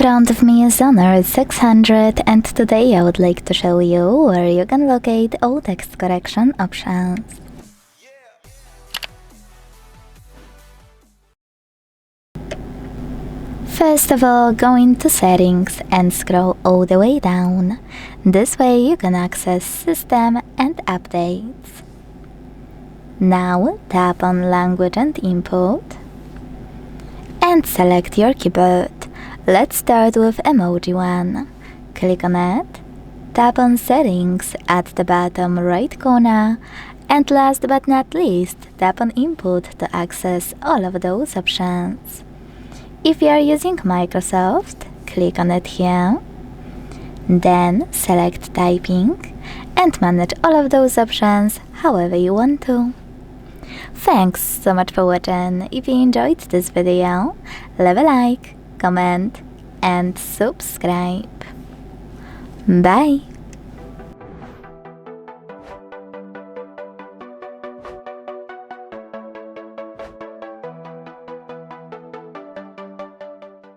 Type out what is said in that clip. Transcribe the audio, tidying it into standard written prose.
front of me is Honor 600 and today I would like to show you where you can locate all text correction options. First of all, go into settings and scroll all the way down. This way you can access system and updates. Now tap on language and input and select your keyboard. Let's start with emoji one. Click on it, tap on settings at the bottom right corner, and last but not least, tap on input to access all of those options. If you are using Microsoft, click on it here, then select typing and manage all of those options however you want to. Thanks so much for watching. If you enjoyed this video, leave a like, comment and subscribe. Bye!